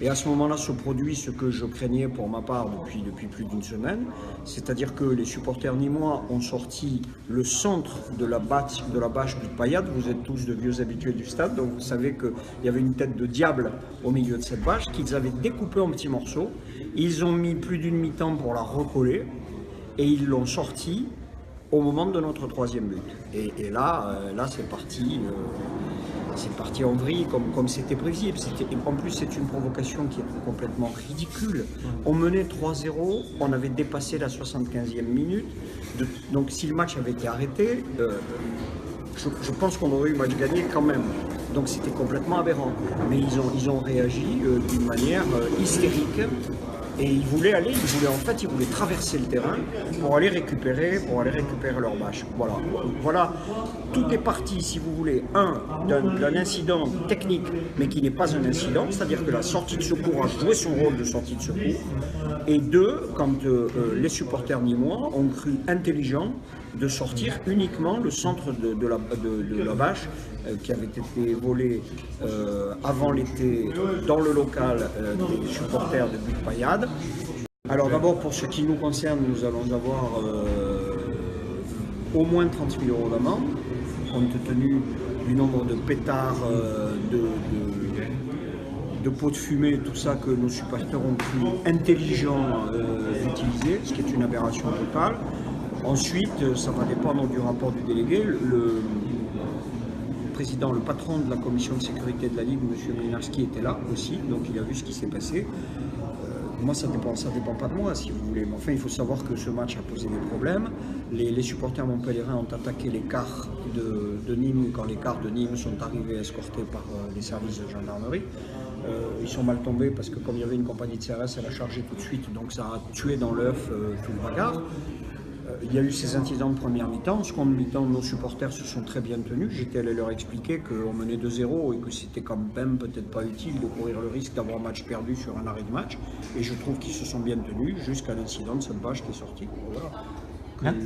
Et à ce moment-là se produit ce que je craignais pour ma part depuis plus d'une semaine, c'est-à-dire que les supporters nîmois ont sorti le centre de la bâche du Payade. Vous êtes tous de vieux habitués du stade, donc vous savez qu'il y avait une tête de diable au milieu de cette bâche qu'ils avaient découpée en petits morceaux. Ils ont mis plus d'une mi-temps pour la recoller et ils l'ont sortie au moment de notre troisième but. Et là c'est parti. C'est parti en vrille comme c'était prévisible. En plus, c'est une provocation qui est complètement ridicule. On menait 3-0, on avait dépassé la 75e minute. Donc si le match avait été arrêté, je pense qu'on aurait eu match gagné quand même. Donc c'était complètement aberrant. Mais ils ont réagi d'une manière hystérique. Et ils voulaient traverser le terrain pour aller récupérer leur bâche. Voilà. Tout est parti, si vous voulez, d'un incident technique, mais qui n'est pas un incident, c'est-à-dire que la sortie de secours a joué son rôle de sortie de secours. Et deux, quand les supporters nîmois ont cru intelligent de sortir uniquement le centre de la bâche qui avait été volée avant l'été dans le local des supporters de But Payade. Alors d'abord, pour ce qui nous concerne, nous allons avoir au moins 30 000 € d'amende, compte tenu du nombre de pétards, de pots de fumée, tout ça que nos supporters ont cru intelligent d'utiliser, ce qui est une aberration totale. Ensuite, ça va dépendre du rapport du délégué. Le patron de la commission de sécurité de la Ligue, M. Mlinarski, était là aussi, donc il a vu ce qui s'est passé. Moi, ça dépend pas de moi, si vous voulez. Mais enfin, il faut savoir que ce match a posé des problèmes. Les supporters montpelliérains ont attaqué les cars de Nîmes quand les cars de Nîmes sont arrivés escortés par les services de gendarmerie. Ils sont mal tombés parce que comme il y avait une compagnie de CRS, elle a chargé tout de suite, donc ça a tué dans l'œuf tout le bagarre. Il y a eu ces incidents de première mi-temps. En seconde mi-temps, nos supporters se sont très bien tenus. J'étais allé leur expliquer qu'on menait 2-0 et que c'était quand même peut-être pas utile de courir le risque d'avoir un match perdu sur un arrêt de match. Et je trouve qu'ils se sont bien tenus jusqu'à l'incident de cette bâche qui est sortie. Voilà.